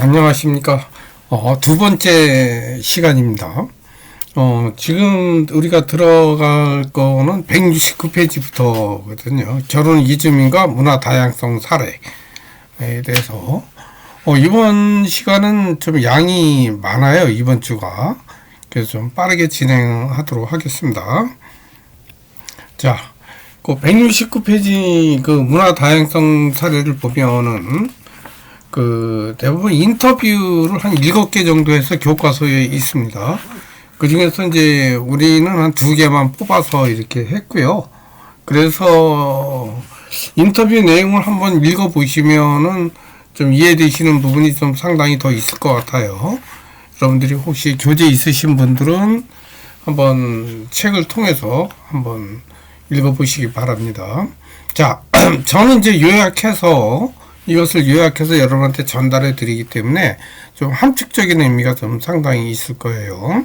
안녕하십니까. 두 번째 시간입니다. 지금 우리가 들어갈 거는 169페이지부터거든요. 결혼 이주민과 문화 다양성 사례에 대해서. 이번 시간은 좀 양이 많아요. 이번 주가. 그래서 좀 빠르게 진행하도록 하겠습니다. 자, 그 169페이지 그 문화 다양성 사례를 보면은 대부분 인터뷰를 한 7개 정도 해서 교과서에 있습니다. 그 중에서 이제 우리는 한 2개만 뽑아서 이렇게 했고요. 그래서 인터뷰 내용을 한번 읽어보시면은 좀 이해되시는 부분이 좀 상당히 더 있을 것 같아요. 여러분들이 혹시 교재 있으신 분들은 한번 책을 통해서 한번 읽어보시기 바랍니다. 자, 저는 이제 이것을 요약해서 여러분한테 전달해 드리기 때문에 좀 함축적인 의미가 좀 상당히 있을 거예요.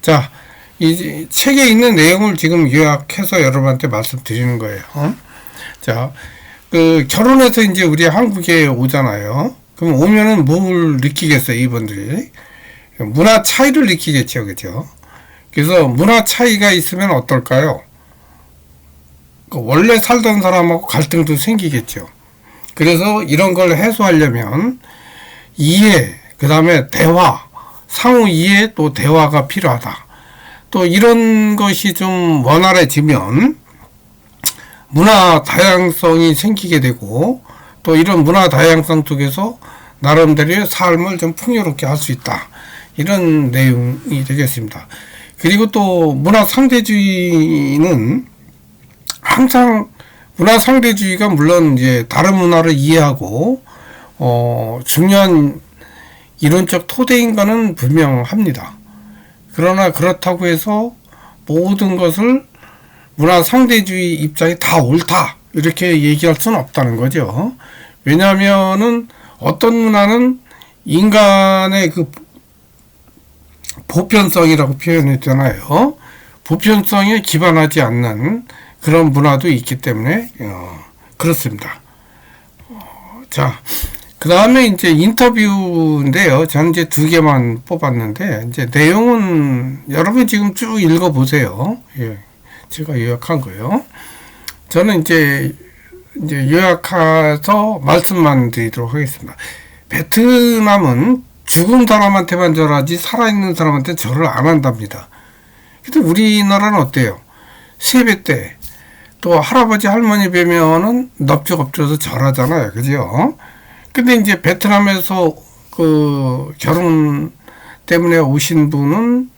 자, 이 책에 있는 내용을 지금 요약해서 여러분한테 말씀드리는 거예요. 자, 결혼해서 이제 우리 한국에 오잖아요. 그럼 오면은 뭘 느끼겠어요, 이분들이? 문화 차이를 느끼겠죠, 그죠? 그래서 문화 차이가 있으면 어떨까요? 원래 살던 사람하고 갈등도 생기겠죠. 그래서 이런 걸 해소하려면 이해, 그 다음에 대화, 상호 이해 또 대화가 필요하다. 또 이런 것이 좀 원활해지면 문화 다양성이 생기게 되고 또 이런 문화 다양성 속에서 나름대로의 삶을 좀 풍요롭게 할 수 있다. 이런 내용이 되겠습니다. 그리고 또 문화 상대주의는 항상 문화 상대주의가 물론 이제 다른 문화를 이해하고 중요한 이론적 토대인 것은 분명합니다. 그러나 그렇다고 해서 모든 것을 문화 상대주의 입장이 다 옳다 이렇게 얘기할 수는 없다는 거죠. 왜냐하면은 어떤 문화는 인간의 그 보편성이라고 표현했잖아요. 보편성에 기반하지 않는 그런 문화도 있기 때문에 그렇습니다. 자, 그 다음에 이제 인터뷰인데요. 저는 이제 2개만 뽑았는데 이제 내용은 여러분 지금 쭉 읽어보세요. 예, 제가 요약한 거예요. 저는 이제 요약해서 말씀만 드리도록 하겠습니다. 베트남은 죽은 사람한테만 절하지 살아있는 사람한테 절을 안 한답니다. 근데 우리나라는 어때요? 세배 때 또 할아버지 할머니 뵈면은 넙죽 엎드려서 절하잖아요. 그죠? 근데 이제 베트남에서 결혼 때문에 오신 분은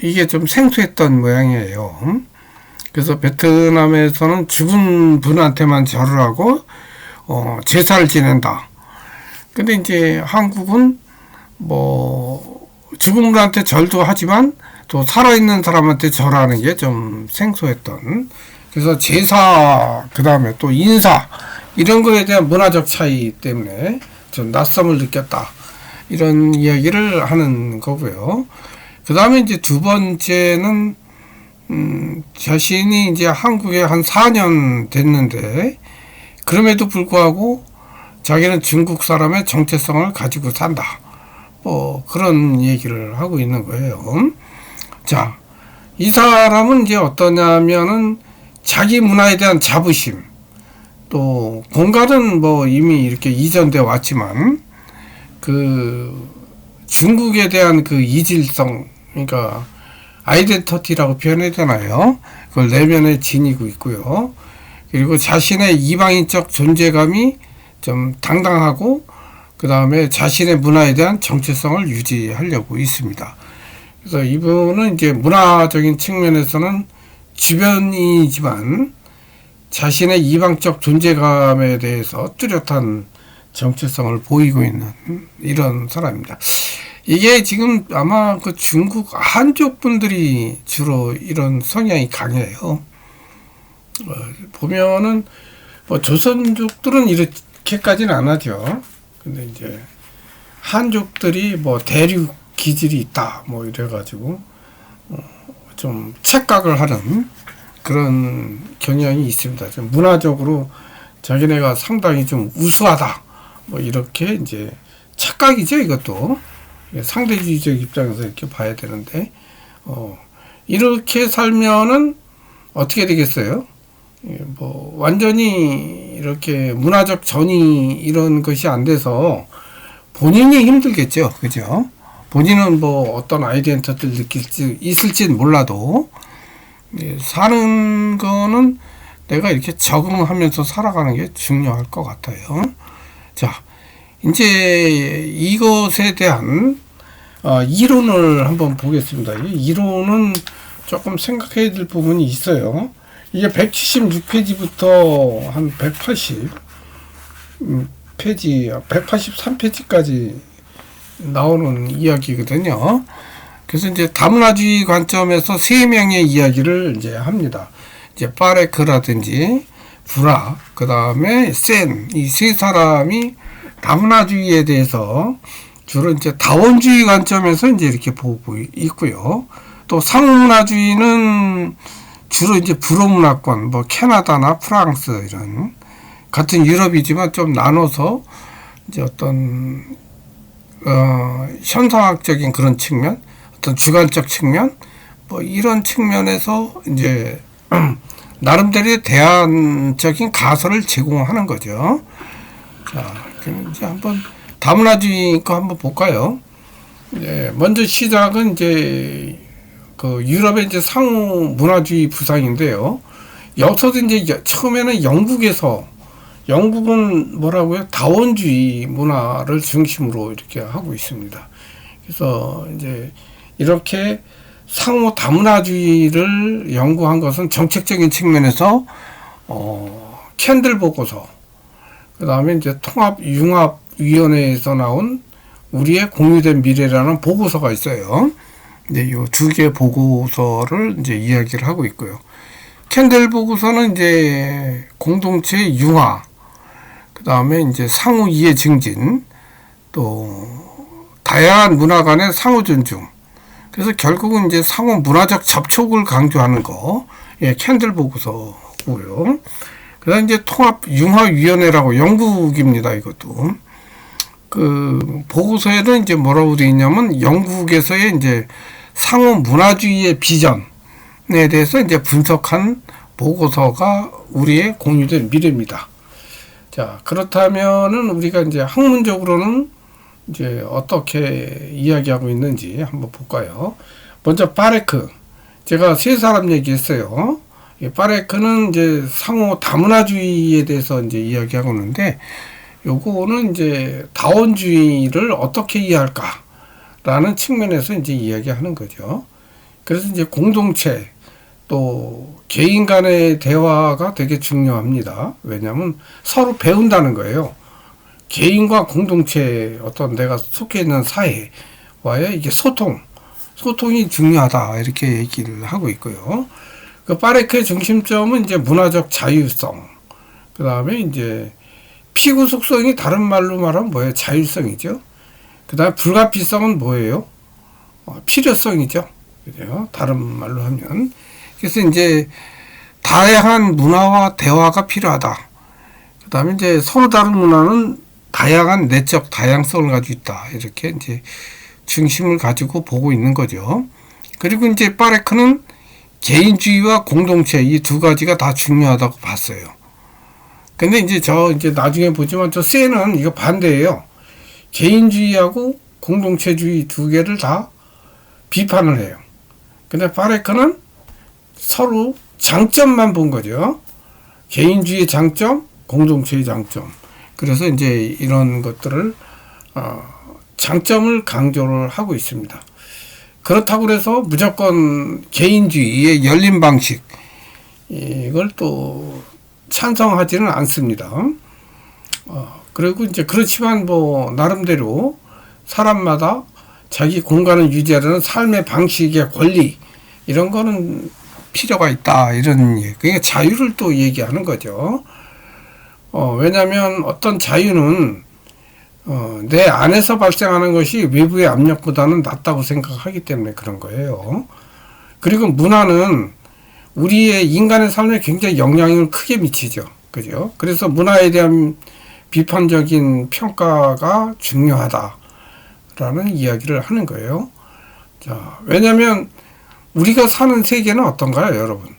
이게 좀 생소했던 모양이에요. 그래서 베트남에서는 죽은 분한테만 절을 하고 제사를 지낸다. 근데 이제 한국은 죽은 분한테 절도 하지만 또 살아있는 사람한테 절하는 게 좀 생소했던. 그래서 제사, 그 다음에 또 인사, 이런 거에 대한 문화적 차이 때문에 좀 낯섦을 느꼈다. 이런 이야기를 하는 거고요. 그 다음에 이제 2번째는, 자신이 이제 한국에 한 4년 됐는데, 그럼에도 불구하고 자기는 중국 사람의 정체성을 가지고 산다. 그런 얘기를 하고 있는 거예요. 자, 이 사람은 이제 어떠냐면은 자기 문화에 대한 자부심, 또 공간은 이미 이렇게 이전돼 왔지만 중국에 대한 이질성, 그러니까 아이덴티티라고 표현하잖아요. 그걸 내면에 지니고 있고요. 그리고 자신의 이방인적 존재감이 좀 당당하고 그 다음에 자신의 문화에 대한 정체성을 유지하려고 있습니다. 그래서 이분은 이제 문화적인 측면에서는 주변이지만 자신의 이방적 존재감에 대해서 뚜렷한 정체성을 보이고 있는 이런 사람입니다. 이게 지금 아마 중국 한족 분들이 주로 이런 성향이 강해요. 보면은 조선족들은 이렇게까지는 안 하죠. 근데 이제 한족들이 대륙 기질이 있다 이래가지고 좀 착각을 하는 그런 경향이 있습니다. 좀 문화적으로 자기네가 상당히 좀 우수하다 이렇게 이제 착각이죠, 이것도. 상대주의적 입장에서 이렇게 봐야 되는데, 이렇게 살면은 어떻게 되겠어요? 뭐, 완전히 이렇게 문화적 전이 이런 것이 안 돼서 본인이 힘들겠죠. 그죠? 본인은 뭐 어떤 아이디어를 느낄지, 있을지는 몰라도, 사는 거는 내가 이렇게 적응하면서 살아가는 게 중요할 것 같아요. 자, 이제 이것에 대한 이론을 한번 보겠습니다. 이 이론은 조금 생각해야 될 부분이 있어요. 이게 176페이지부터 한 180페이지, 183페이지까지 나오는 이야기거든요. 그래서 이제 다문화주의 관점에서 세 명의 이야기를 이제 합니다. 이제 파레크라든지 브라, 그 다음에 센, 이 세 사람이 다문화주의에 대해서 주로 이제 다원주의 관점에서 이제 이렇게 보고 있고요. 또 상문화주의는 주로 이제 불어문화권, 뭐 캐나다나 프랑스 이런 같은 유럽이지만 좀 나눠서 이제 어떤 현상학적인 그런 측면, 어떤 주관적 측면, 뭐 이런 측면에서 이제 나름대로의 대안적인 가설을 제공하는 거죠. 자, 그럼 이제 한번 다문화주의 거 한번 볼까요? 먼저 시작은 이제 그 유럽의 이제 상호 문화주의 부상인데요. 여기서도 이제 처음에는 영국은 뭐라고요? 다원주의 문화를 중심으로 이렇게 하고 있습니다. 그래서 이제 이렇게 상호 다문화주의를 연구한 것은 정책적인 측면에서 캔들 보고서, 그 다음에 이제 통합융합위원회에서 나온 우리의 공유된 미래라는 보고서가 있어요. 이 두 개 보고서를 이제 이야기를 하고 있고요. 캔들 보고서는 이제 공동체 융화, 그 다음에 이제 상호 이해 증진, 또 다양한 문화 간의 상호 존중. 그래서 결국은 이제 상호 문화적 접촉을 강조하는 거, 캔들 보고서고요. 그 다음 이제 통합융합위원회라고 영국입니다, 이것도. 그 보고서에는 이제 뭐라고 되어 있냐면 영국에서의 이제 상호 문화주의의 비전에 대해서 이제 분석한 보고서가 우리의 공유된 미래입니다. 자, 그렇다면은 우리가 이제 학문적으로는 이제 어떻게 이야기하고 있는지 한번 볼까요? 먼저 파레크. 제가 세 사람 얘기했어요. 파레크는 이제 상호 다문화주의에 대해서 이제 이야기하고 있는데, 요거는 이제 다원주의를 어떻게 이해할까라는 측면에서 이제 이야기하는 거죠. 그래서 이제 공동체, 또 개인 간의 대화가 되게 중요합니다. 왜냐하면 서로 배운다는 거예요. 개인과 공동체, 어떤 내가 속해 있는 사회와의 이게 소통이 중요하다, 이렇게 얘기를 하고 있고요. 그 파레크의 중심점은 이제 문화적 자유성, 그 다음에 이제 피구 속성이 다른 말로 말하면 뭐예요? 자율성이죠. 그 다음에 불가피성은 뭐예요? 필요성이죠. 그죠? 다른 말로 하면. 그래서 이제 다양한 문화와 대화가 필요하다. 그 다음에 이제 서로 다른 문화는 다양한 내적 다양성을 가지고 있다. 이렇게 이제 중심을 가지고 보고 있는 거죠. 그리고 이제 파레크는 개인주의와 공동체, 이 두 가지가 다 중요하다고 봤어요. 근데 이제 이제 나중에 보지만 센은 이거 반대예요. 개인주의하고 공동체주의 두 개를 다 비판을 해요. 근데 파레크는 서로 장점만 본 거죠. 개인주의의 장점, 공동체의 장점. 그래서 이제 이런 것들을 장점을 강조를 하고 있습니다. 그렇다고 해서 무조건 개인주의의 열린 방식, 이걸 또 찬성하지는 않습니다. 그리고 이제 그렇지만 뭐 나름대로 사람마다 자기 공간을 유지하려는 삶의 방식의 권리, 이런 거는 필요가 있다, 이런 그러니까 자유를 또 얘기하는 거죠. 왜냐하면 어떤 자유는 내 안에서 발생하는 것이 외부의 압력보다는 낫다고 생각하기 때문에 그런 거예요. 그리고 문화는 우리의 인간의 삶에 굉장히 영향을 크게 미치죠. 그죠? 그래서 문화에 대한 비판적인 평가가 중요하다라는 이야기를 하는 거예요. 자, 왜냐하면 우리가 사는 세계는 어떤가요, 여러분?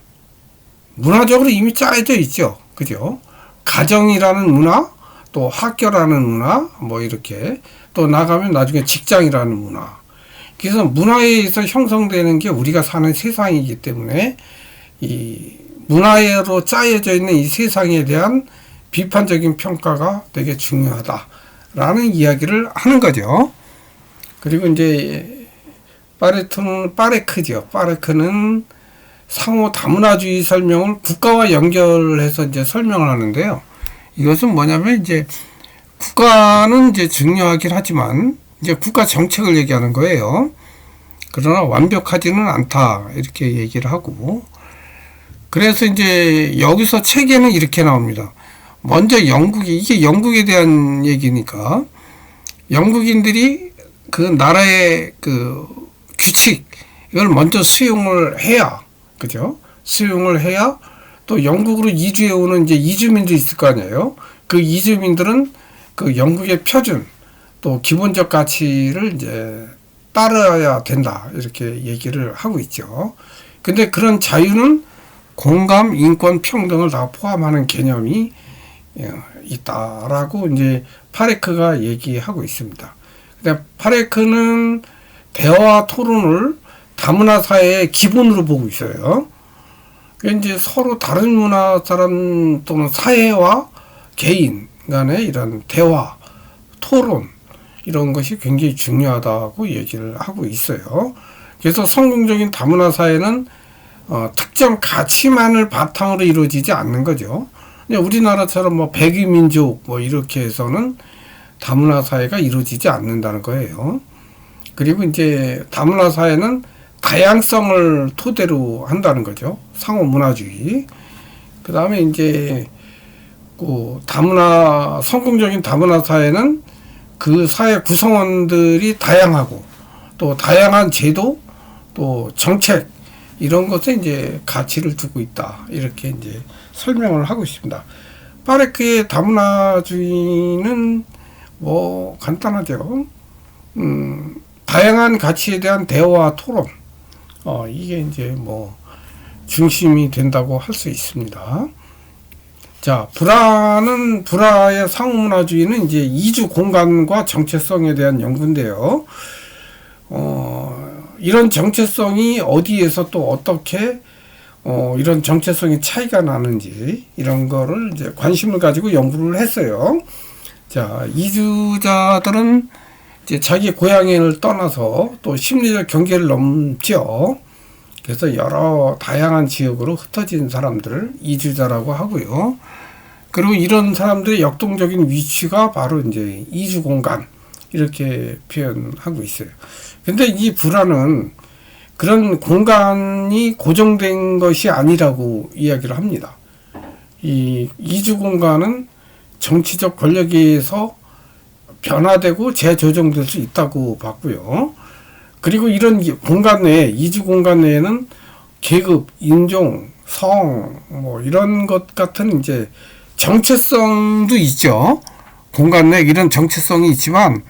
문화적으로 이미 짜여져 있죠. 그죠? 가정이라는 문화, 또 학교라는 문화, 뭐 이렇게 또 나가면 나중에 직장이라는 문화. 그래서 문화에 의해서 형성되는 게 우리가 사는 세상이기 때문에 이 문화로 짜여져 있는 이 세상에 대한 비판적인 평가가 되게 중요하다라는 이야기를 하는 거죠. 그리고 이제 파레크죠. 파레크는 상호 다문화주의 설명을 국가와 연결해서 이제 설명을 하는데요. 이것은 뭐냐면 이제 국가는 이제 중요하긴 하지만 이제 국가 정책을 얘기하는 거예요. 그러나 완벽하지는 않다 이렇게 얘기를 하고, 그래서 이제 여기서 책에는 이렇게 나옵니다. 먼저 이게 영국에 대한 얘기니까 영국인들이 그 나라의 그 규칙 이걸 먼저 수용을 해야, 그죠? 수용을 해야 또 영국으로 이주해 오는 이제 이주민도 있을 거 아니에요. 그 이주민들은 그 영국의 표준 또 기본적 가치를 이제 따라야 된다 이렇게 얘기를 하고 있죠. 근데 그런 자유는 공감, 인권, 평등을 다 포함하는 개념이 있다라고 이제 파레크가 얘기하고 있습니다. 근데 파레크는 대화 토론을 다문화 사회의 기본으로 보고 있어요. 이제 서로 다른 문화 사람 또는 사회와 개인 간의 이런 대화, 토론 이런 것이 굉장히 중요하다고 얘기를 하고 있어요. 그래서 성공적인 다문화 사회는 특정 가치만을 바탕으로 이루어지지 않는 거죠. 우리나라처럼 뭐 백이민족 뭐 이렇게 해서는 다문화 사회가 이루어지지 않는다는 거예요. 그리고 이제 다문화 사회는 다양성을 토대로 한다는 거죠. 상호 문화주의. 그 다음에 이제 그 성공적인 다문화 사회는 그 사회 구성원들이 다양하고 또 다양한 제도 또 정책 이런 것에 이제 가치를 두고 있다 이렇게 이제 설명을 하고 있습니다. 파레크의 다문화주의는 뭐 간단하죠. 다양한 가치에 대한 대화와 토론 이게 이제 뭐 중심이 된다고 할 수 있습니다. 자, 불화의 상호문화주의는 이제 이주 공간과 정체성에 대한 연구인데요. 이런 정체성이 어디에서 또 어떻게 이런 정체성의 차이가 나는지 이런 거를 이제 관심을 가지고 연구를 했어요. 자, 이주자들은 이제 자기 고향을 떠나서 또 심리적 경계를 넘죠. 그래서 여러 다양한 지역으로 흩어진 사람들을 이주자라고 하고요. 그리고 이런 사람들의 역동적인 위치가 바로 이제 이주 공간 이렇게 표현하고 있어요. 근데 이 불화는 그런 공간이 고정된 것이 아니라고 이야기를 합니다. 이 이주 공간은 정치적 권력에 의해서 변화되고 재조정될 수 있다고 봤고요. 그리고 이런 공간 내에, 이주 공간 내에는 계급, 인종, 성, 뭐 이런 것 같은 이제 정체성도 있죠. 공간 내에 이런 정체성이 있지만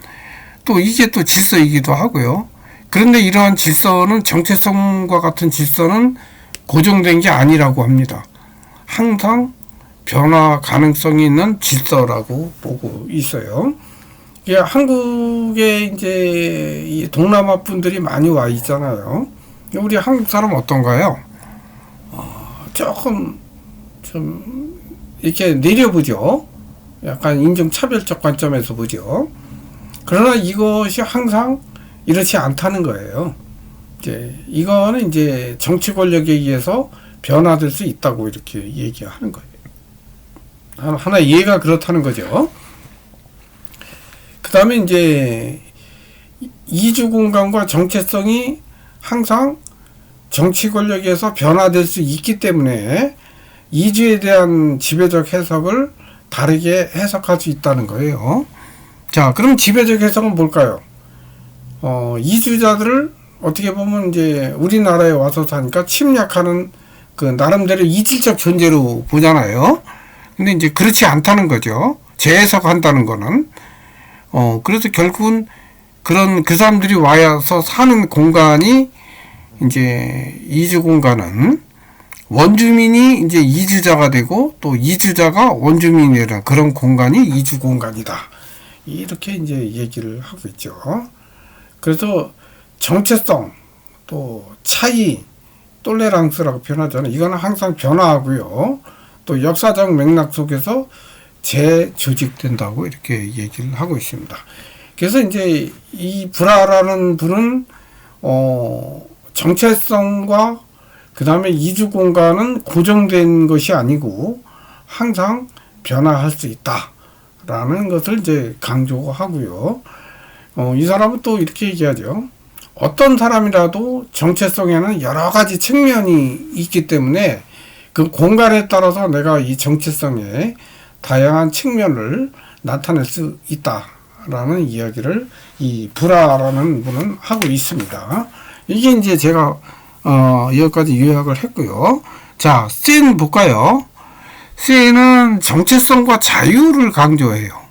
또 이게 또 질서이기도 하고요. 그런데 이러한 질서는 정체성과 같은 질서는 고정된 게 아니라고 합니다. 항상 변화 가능성이 있는 질서라고 보고 있어요. 한국에 이제 이 동남아 분들이 많이 와 있잖아요. 우리 한국 사람 어떤가요? 조금 좀 이렇게 내려보죠. 약간 인종차별적 관점에서 보죠. 그러나 이것이 항상 이렇지 않다는 거예요. 이거는 이제 정치 권력에 의해서 변화될 수 있다고 이렇게 얘기하는 거예요. 하나의 예가 그렇다는 거죠. 그 다음에 이제 이주 공간과 정체성이 항상 정치 권력에서 변화될 수 있기 때문에 이주에 대한 지배적 해석을 다르게 해석할 수 있다는 거예요. 자, 그럼 지배적 해석은 뭘까요? 이주자들을 어떻게 보면 이제 우리나라에 와서 사니까 침략하는 그 나름대로 이질적 존재로 보잖아요. 근데 이제 그렇지 않다는 거죠. 재해석한다는 거는. 그래서 결국은 그런 그 사람들이 와서 사는 공간이 이제 이주 공간은 원주민이 이제 이주자가 되고 또 이주자가 원주민이 되는 그런 공간이 이주 공간이다. 이렇게 이제 얘기를 하고 있죠. 그래서 정체성, 또 차이, 똘레랑스라고 표현하잖아요. 이거는 항상 변화하고요. 또 역사적 맥락 속에서 재조직된다고 이렇게 얘기를 하고 있습니다. 그래서 이제 이 불화라는 분은 정체성과 그 다음에 이주 공간은 고정된 것이 아니고 항상 변화할 수 있다라는 것을 이제 강조하고요. 이 사람은 또 이렇게 얘기하죠. 어떤 사람이라도 정체성에는 여러 가지 측면이 있기 때문에 그 공간에 따라서 내가 이 정체성의 다양한 측면을 나타낼 수 있다라는 이야기를 이 불화라는 분은 하고 있습니다. 이게 이제 제가 여기까지 요약을 했고요. 자, 센 볼까요? 센은 정체성과 자유를 강조해요.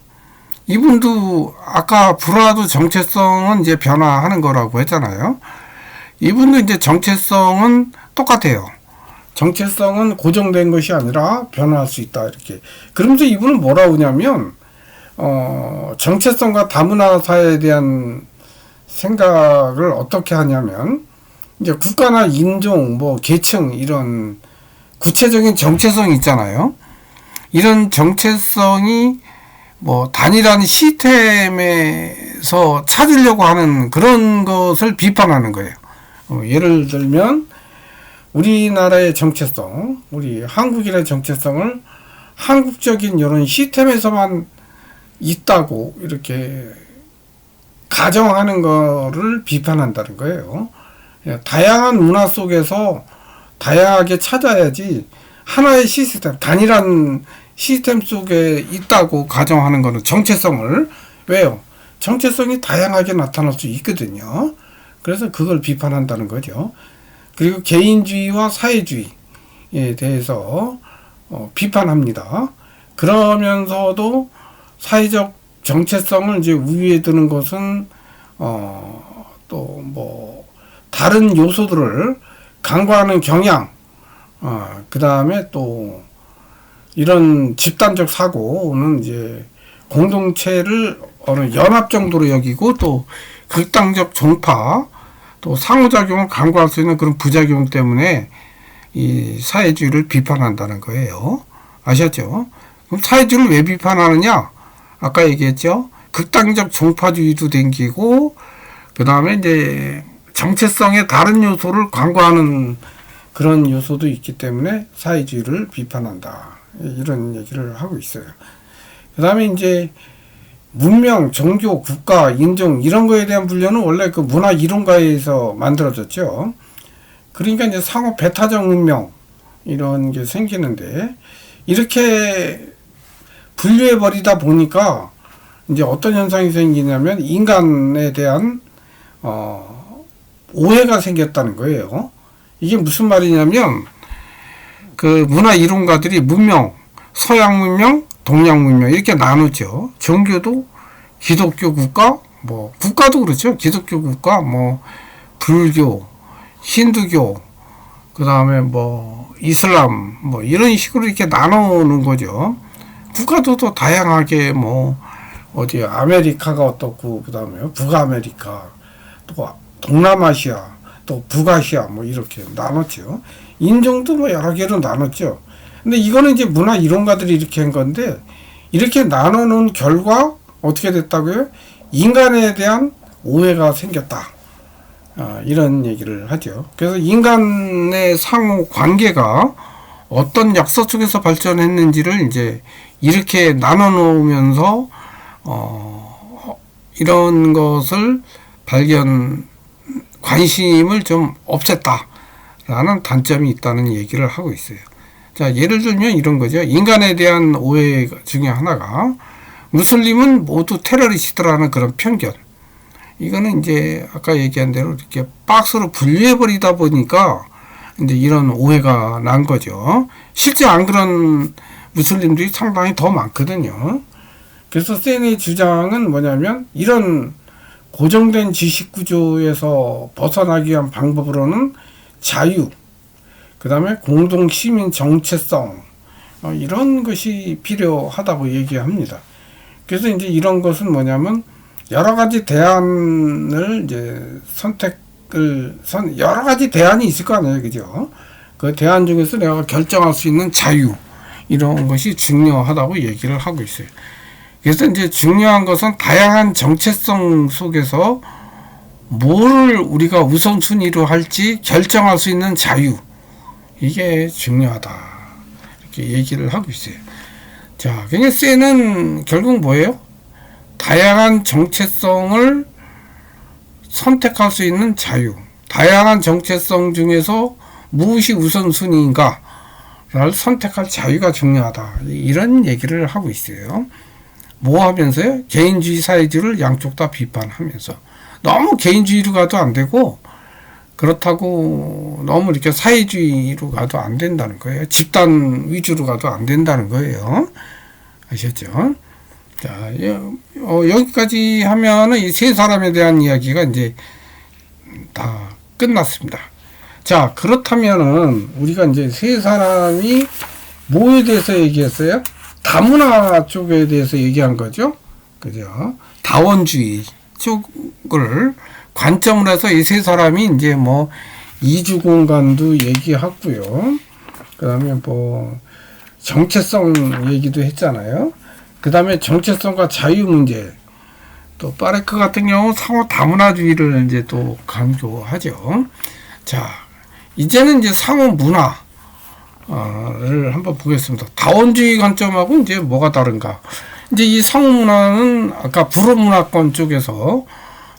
이분도 아까 불화도 정체성은 이제 변화하는 거라고 했잖아요. 이분도 이제 정체성은 똑같아요. 정체성은 고정된 것이 아니라 변화할 수 있다 이렇게. 그러면서 이분은 뭐라고 하냐면 정체성과 다문화 사회에 대한 생각을 어떻게 하냐면 이제 국가나 인종, 뭐 계층 이런 구체적인 정체성이 있잖아요. 이런 정체성이 뭐 단일한 시스템에서 찾으려고 하는 그런 것을 비판하는 거예요. 예를 들면 우리나라의 정체성, 우리 한국인의 정체성을 한국적인 이런 시스템에서만 있다고 이렇게 가정하는 거를 비판한다는 거예요. 다양한 문화 속에서 다양하게 찾아야지 하나의 시스템, 단일한 시스템 속에 있다고 가정하는 거는 정체성을. 왜요? 정체성이 다양하게 나타날 수 있거든요. 그래서 그걸 비판한다는 거죠. 그리고 개인주의와 사회주의에 대해서 비판합니다. 그러면서도 사회적 정체성을 이제 우위에 두는 것은 또 뭐 다른 요소들을 간과하는 경향, 그 다음에 또 이런 집단적 사고는 이제 공동체를 어느 연합 정도로 여기고 또 극단적 종파, 또 상호작용을 간과할 수 있는 그런 부작용 때문에 이 사회주의를 비판한다는 거예요. 아셨죠? 그럼 사회주의를 왜 비판하느냐? 아까 얘기했죠? 극단적 종파주의도 댕기고, 그 다음에 이제 정체성의 다른 요소를 간과하는 그런 요소도 있기 때문에 사회주의를 비판한다. 이런 얘기를 하고 있어요. 그 다음에 이제 문명, 종교, 국가, 인종 이런 거에 대한 분류는 원래 그 문화 이론가에서 만들어졌죠. 그러니까 이제 상호 배타적 문명 이런 게 생기는데 이렇게 분류해 버리다 보니까 이제 어떤 현상이 생기냐면 인간에 대한 오해가 생겼다는 거예요. 이게 무슨 말이냐면 그 문화 이론가들이 문명, 서양 문명, 동양 문명 이렇게 나누죠. 종교도 기독교 국가, 뭐 국가도 그렇죠. 기독교 국가, 뭐 불교, 힌두교, 그 다음에 뭐 이슬람, 뭐 이런 식으로 이렇게 나누는 거죠. 국가도 또 다양하게 뭐 어디 아메리카가 어떻고, 그 다음에 북아메리카, 또 동남아시아, 또 북아시아 뭐 이렇게 나눴죠. 인종도 뭐 여러 개로 나눴죠. 근데 이거는 이제 문화 이론가들이 이렇게 한 건데 이렇게 나눠놓은 결과 어떻게 됐다고요? 인간에 대한 오해가 생겼다. 이런 얘기를 하죠. 그래서 인간의 상호 관계가 어떤 역사 속에서 발전했는지를 이제 이렇게 나눠놓으면서 이런 것을 관심을 좀 없앴다라는 단점이 있다는 얘기를 하고 있어요. 자, 예를 들면 이런 거죠. 인간에 대한 오해 중에 하나가 무슬림은 모두 테러리스트라는 그런 편견. 이거는 이제 아까 얘기한 대로 이렇게 박스로 분류해버리다 보니까 이제 이런 오해가 난 거죠. 실제 안 그런 무슬림들이 상당히 더 많거든요. 그래서 센의 주장은 뭐냐면 이런 고정된 지식 구조에서 벗어나기 위한 방법으로는 자유, 그 다음에 공동 시민 정체성, 이런 것이 필요하다고 얘기합니다. 그래서 이제 이런 것은 뭐냐면 여러 가지 대안을 이제 여러 가지 대안이 있을 거 아니에요, 그죠? 그 대안 중에서 내가 결정할 수 있는 자유, 이런 것이 중요하다고 얘기를 하고 있어요. 그래서 이제 중요한 것은 다양한 정체성 속에서 뭐를 우리가 우선순위로 할지 결정할 수 있는 자유, 이게 중요하다, 이렇게 얘기를 하고 있어요. 자, 그러니까 쎄는 결국 뭐예요? 다양한 정체성을 선택할 수 있는 자유, 다양한 정체성 중에서 무엇이 우선순위인가 를 선택할 자유가 중요하다, 이런 얘기를 하고 있어요. 뭐 하면서요? 개인주의, 사회주의를 양쪽 다 비판하면서 너무 개인주의로 가도 안 되고, 그렇다고 너무 이렇게 사회주의로 가도 안 된다는 거예요. 집단 위주로 가도 안 된다는 거예요. 아셨죠? 자, 여기까지 하면은 이 세 사람에 대한 이야기가 이제 다 끝났습니다. 자, 그렇다면은 우리가 이제 세 사람이 뭐에 대해서 얘기했어요? 다문화 쪽에 대해서 얘기한 거죠. 그죠? 다원주의 쪽을 관점을 해서 이 세 사람이 이제 뭐 이주 공간도 얘기하고요. 그 다음에 뭐 정체성 얘기도 했잖아요. 그 다음에 정체성과 자유 문제, 또 파레크 같은 경우 상호 다문화주의를 이제 또 강조하죠. 자, 이제는 이제 상호 문화를 한번 보겠습니다. 다원주의 관점하고 이제 뭐가 다른가? 이제 이 상호 문화는 아까 불어문화권 쪽에서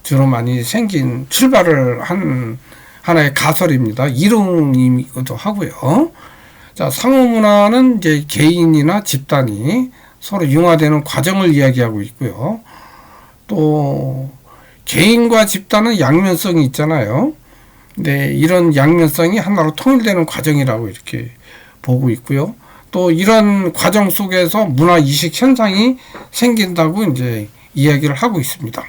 주로 많이 생긴 출발을 한 하나의 가설입니다. 이론이기도 하고요. 자, 상호 문화는 이제 개인이나 집단이 서로 융화되는 과정을 이야기하고 있고요. 또 개인과 집단은 양면성이 있잖아요. 근데 이런 양면성이 하나로 통일되는 과정이라고 이렇게 보고 있고요. 또 이런 과정 속에서 문화 이식 현상이 생긴다고 이제 이야기를 하고 있습니다.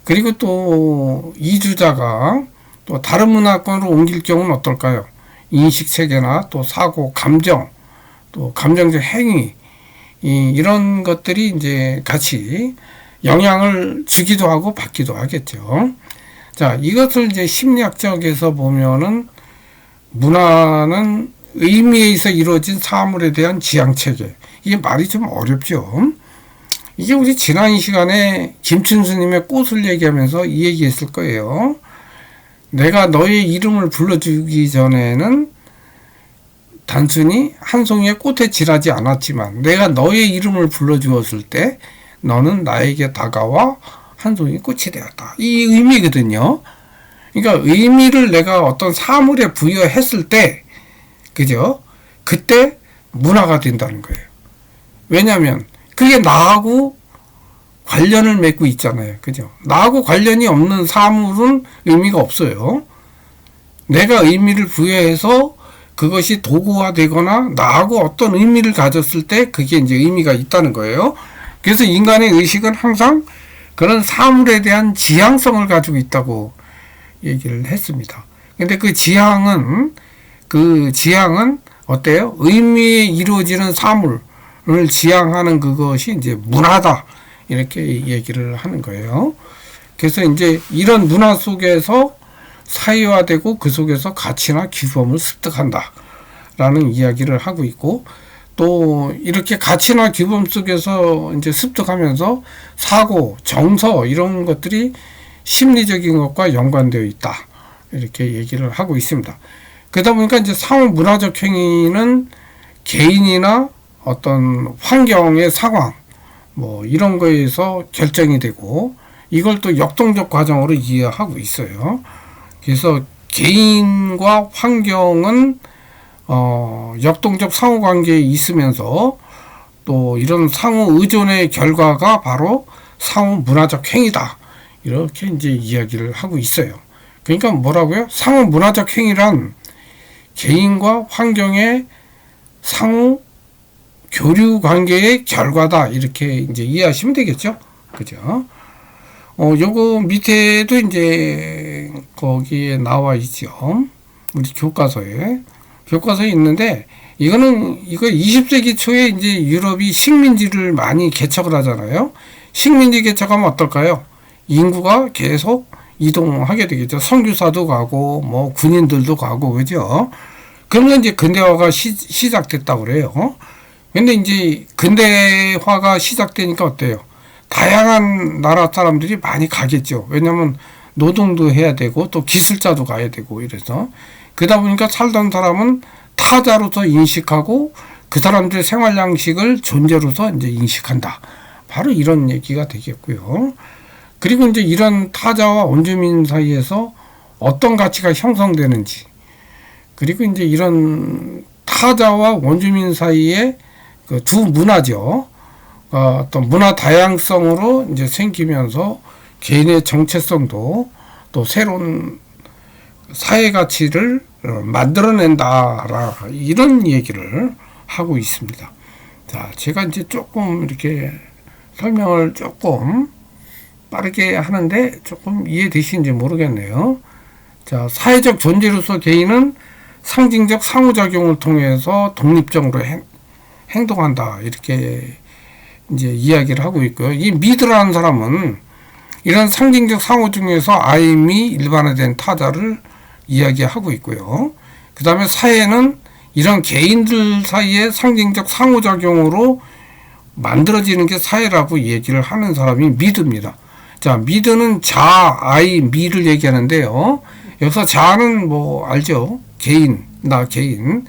그리고 또 이주자가 또 다른 문화권으로 옮길 경우는 어떨까요? 인식 체계나 또 사고, 감정, 또 감정적 행위, 이런 것들이 이제 같이 영향을 주기도 하고 받기도 하겠죠. 자, 이것을 이제 심리학적에서 보면은 문화는 의미에서 이루어진 사물에 대한 지향체계. 이게 말이 좀 어렵죠. 이게 우리 지난 시간에 김춘수님의 꽃을 얘기하면서 이 얘기했을 거예요. 내가 너의 이름을 불러주기 전에는 단순히 한 송이의 꽃에 지나지 않았지만 내가 너의 이름을 불러주었을 때 너는 나에게 다가와 한 송이 꽃이 되었다. 이 의미거든요. 그러니까 의미를 내가 어떤 사물에 부여했을 때, 그죠? 그때 문화가 된다는 거예요. 왜냐하면 그게 나하고 관련을 맺고 있잖아요. 그죠? 나하고 관련이 없는 사물은 의미가 없어요. 내가 의미를 부여해서 그것이 도구화되거나 나하고 어떤 의미를 가졌을 때 그게 이제 의미가 있다는 거예요. 그래서 인간의 의식은 항상 그런 사물에 대한 지향성을 가지고 있다고 얘기를 했습니다. 근데 그 지향은 어때요? 의미에 이루어지는 사물을 지향하는 그것이 이제 문화다. 이렇게 얘기를 하는 거예요. 그래서 이제 이런 문화 속에서 사회화되고 그 속에서 가치나 규범을 습득한다. 라는 이야기를 하고 있고, 또 이렇게 가치나 규범 속에서 이제 습득하면서 사고, 정서 이런 것들이 심리적인 것과 연관되어 있다. 이렇게 얘기를 하고 있습니다. 그러다 보니까 이제 상호 문화적 행위는 개인이나 어떤 환경의 상황, 뭐 이런 거에서 결정이 되고 이걸 또 역동적 과정으로 이해하고 있어요. 그래서 개인과 환경은 역동적 상호관계에 있으면서 또 이런 상호 의존의 결과가 바로 상호 문화적 행위다. 이렇게 이제 이야기를 하고 있어요. 그러니까 뭐라고요? 상호 문화적 행위란 개인과 환경의 상호 교류 관계의 결과다. 이렇게 이제 이해하시면 되겠죠. 그죠? 요거 밑에도 이제 거기에 나와 있죠. 우리 교과서에 있는데, 이거 20세기 초에 이제 유럽이 식민지를 많이 개척을 하잖아요. 식민지 개척하면 어떨까요? 인구가 계속 이동하게 되겠죠. 선교사도 가고, 뭐, 군인들도 가고, 그죠? 그러면 이제 근대화가 시작됐다고 그래요. 근데 이제 근대화가 시작되니까 어때요? 다양한 나라 사람들이 많이 가겠죠. 왜냐면 노동도 해야 되고, 또 기술자도 가야 되고, 이래서. 그러다 보니까 살던 사람은 타자로서 인식하고, 그 사람들의 생활 양식을 존재로서 이제 인식한다. 바로 이런 얘기가 되겠고요. 그리고 이제 이런 타자와 원주민 사이에서 어떤 가치가 형성되는지, 그리고 이제 이런 타자와 원주민 사이에 그 두 문화죠. 어떤 문화 다양성으로 이제 생기면서 개인의 정체성도 또 새로운 사회 가치를 만들어낸다. 이런 얘기를 하고 있습니다. 자, 제가 이제 조금 이렇게 설명을 조금 빠르게 하는데 조금 이해되시는지 모르겠네요. 자, 사회적 존재로서 개인은 상징적 상호작용을 통해서 독립적으로 행동한다. 이렇게 이제 이야기를 하고 있고요. 이 미드라는 사람은 이런 상징적 상호 중에서 아임이 일반화된 타자를 이야기하고 있고요. 그 다음에 사회는 이런 개인들 사이의 상징적 상호작용으로 만들어지는 게 사회라고 얘기를 하는 사람이 미드입니다. 자, 미드는 자, 아이, 미를 얘기하는데요. 여기서 자는 뭐 알죠? 개인, 나 개인.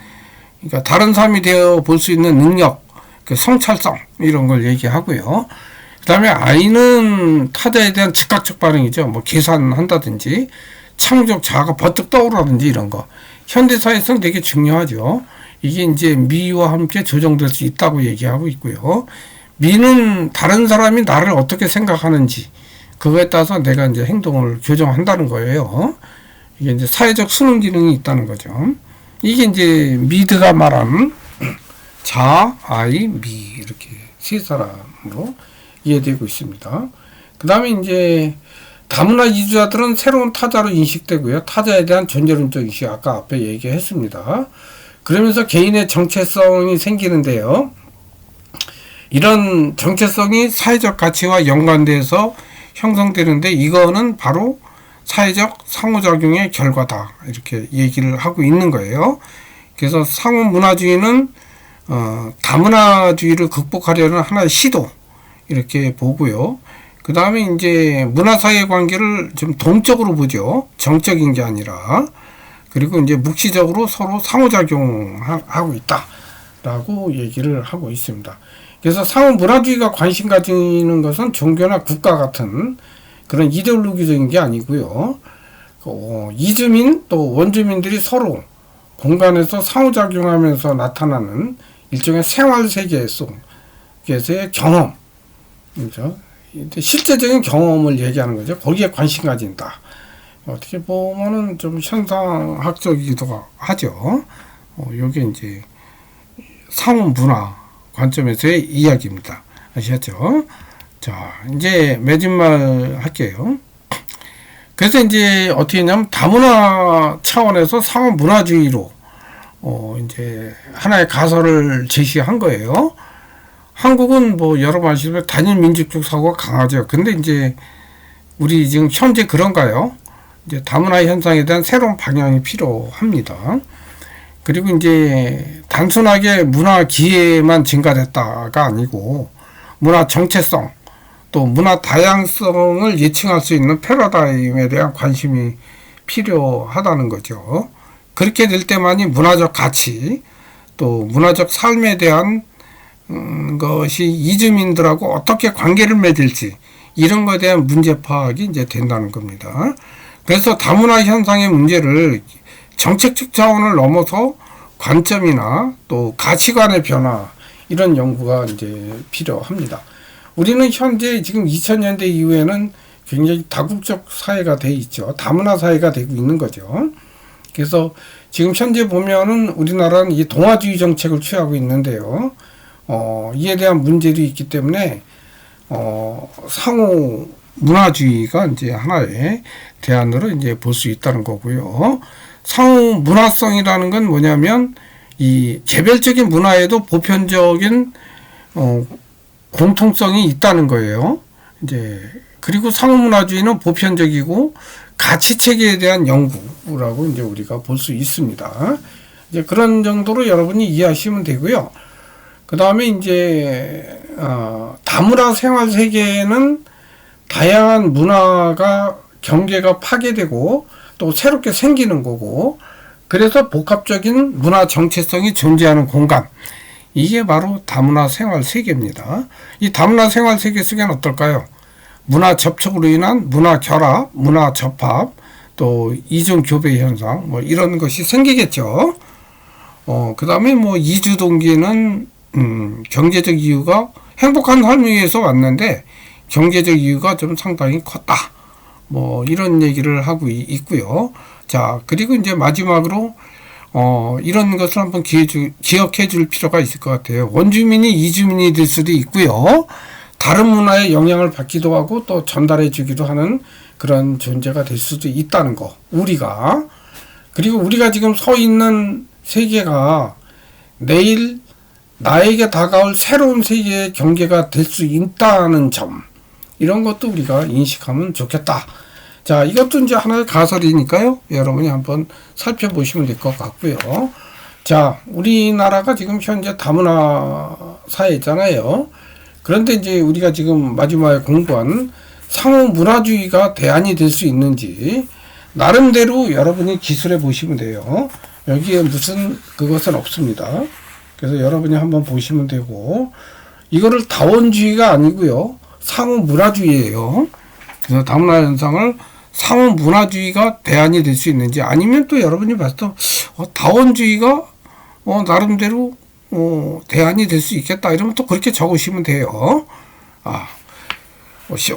그러니까 다른 사람이 되어 볼 수 있는 능력, 그 성찰성 이런 걸 얘기하고요. 그 다음에 아이는 타자에 대한 즉각적 반응이죠. 뭐 계산한다든지 창의적 자아가 번뜩 떠오르든지 이런 거. 현대사회에서는 되게 중요하죠. 이게 이제 미와 함께 조정될 수 있다고 얘기하고 있고요. 미는 다른 사람이 나를 어떻게 생각하는지 그거에 따라서 내가 이제 행동을 교정한다는 거예요. 이게 이제 사회적 수능 기능이 있다는 거죠. 이게 이제 미드가 말하는 자, 아이, 미 이렇게 세 사람으로 이해되고 있습니다. 그 다음에 이제 다문화 이주자들은 새로운 타자로 인식되고요. 타자에 대한 존재론적 인식 아까 앞에 얘기했습니다. 그러면서 개인의 정체성이 생기는데요. 이런 정체성이 사회적 가치와 연관돼서 형성되는데 이거는 바로 사회적 상호작용의 결과다. 이렇게 얘기를 하고 있는 거예요. 그래서 상호문화주의는 다문화주의를 극복하려는 하나의 시도 이렇게 보고요. 그 다음에 이제 문화사회 관계를 좀 동적으로 보죠. 정적인 게 아니라. 그리고 이제 묵시적으로 서로 상호작용하고 있다라고 얘기를 하고 있습니다. 그래서 상호문화주의가 관심 가지는 것은 종교나 국가 같은 그런 이데올로기적인 게 아니고요. 이주민 또 원주민들이 서로 공간에서 상호작용하면서 나타나는 일종의 생활세계 속에서의 경험, 그렇죠? 실제적인 경험을 얘기하는 거죠. 거기에 관심 가진다. 어떻게 보면은 좀 현상학적이기도 하죠. 요게 이제 상호문화 관점에서의 이야기입니다. 아시겠죠? 자, 이제 맺은말 할게요. 그래서 이제 어떻게 했냐면 다문화 차원에서 상호문화주의로 이제 하나의 가설을 제시한 거예요. 한국은 뭐 여러분 아시지만 단일 민족적 사고가 강하죠. 근데 이제 우리 지금 현재 그런가요? 이제 다문화 현상에 대한 새로운 방향이 필요합니다. 그리고 이제 단순하게 문화 기회만 증가됐다가 아니고 문화 정체성 또 문화 다양성을 예측할 수 있는 패러다임에 대한 관심이 필요하다는 거죠. 그렇게 될 때만이 문화적 가치 또 문화적 삶에 대한 것이 이주민들하고 어떻게 관계를 맺을지 이런 것에 대한 문제 파악이 이제 된다는 겁니다. 그래서 다문화 현상의 문제를 정책적 차원을 넘어서 관점이나 또 가치관의 변화 이런 연구가 이제 필요합니다. 우리는 현재 지금 2000년대 이후에는 굉장히 다국적 사회가 돼 있죠. 다문화 사회가 되고 있는 거죠. 그래서 지금 현재 보면은 우리나라는 이 동아주의 정책을 취하고 있는데요. 이에 대한 문제도 있기 때문에 상호 문화주의가 이제 하나의 대안으로 이제 볼 수 있다는 거고요. 상호 문화성이라는 건 뭐냐면 이 개별적인 문화에도 보편적인 공통성이 있다는 거예요. 이제 그리고 상호 문화주의는 보편적이고 가치 체계에 대한 연구라고 이제 우리가 볼 수 있습니다. 이제 그런 정도로 여러분이 이해하시면 되고요. 그 다음에 이제 다문화 생활 세계에는 다양한 문화가 경계가 파괴되고 또 새롭게 생기는 거고, 그래서 복합적인 문화 정체성이 존재하는 공간, 이게 바로 다문화 생활 세계입니다. 이 다문화 생활 세계 속에는 어떨까요? 문화 접촉으로 인한 문화 결합, 문화 접합, 또 이중 교배 현상, 뭐 이런 것이 생기겠죠. 그 다음에 뭐 이주 동기는 경제적 이유가, 행복한 삶을 위해서 왔는데 경제적 이유가 좀 상당히 컸다, 뭐 이런 얘기를 하고 있고요. 자, 그리고 이제 마지막으로 이런 것을 한번 기억해 줄 필요가 있을 것 같아요. 원주민이 이주민이 될 수도 있고요. 다른 문화에 영향을 받기도 하고 또 전달해 주기도 하는 그런 존재가 될 수도 있다는 거, 우리가. 그리고 우리가 지금 서 있는 세계가 내일 나에게 다가올 새로운 세계의 경계가 될 수 있다는 점, 이런 것도 우리가 인식하면 좋겠다. 자, 이것도 이제 하나의 가설이니까요. 여러분이 한번 살펴보시면 될 것 같고요. 자, 우리나라가 지금 현재 다문화 사회잖아요. 그런데 이제 우리가 지금 마지막에 공부한 상호 문화주의가 대안이 될 수 있는지 나름대로 여러분이 기술해 보시면 돼요. 여기에 무슨 그것은 없습니다. 그래서 여러분이 한번 보시면 되고, 이거를 다원주의가 아니고요, 상호 문화주의예요. 그래서 다문화 현상을 상호 문화주의가 대안이 될 수 있는지, 아니면 또 여러분이 봤을 때 다원주의가 나름대로 대안이 될 수 있겠다, 이러면 또 그렇게 적으시면 돼요.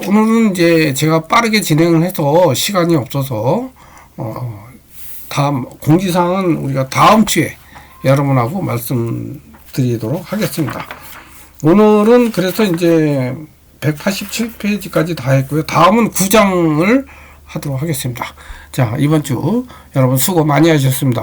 오늘은 이제 제가 빠르게 진행을 해서 시간이 없어서 다음 공지사항은 우리가 다음 주에 여러분하고 말씀드리도록 하겠습니다. 오늘은 그래서 이제 187페이지까지 다 했고요. 다음은 9장을 하도록 하겠습니다. 자, 이번 주 여러분 수고 많이 하셨습니다.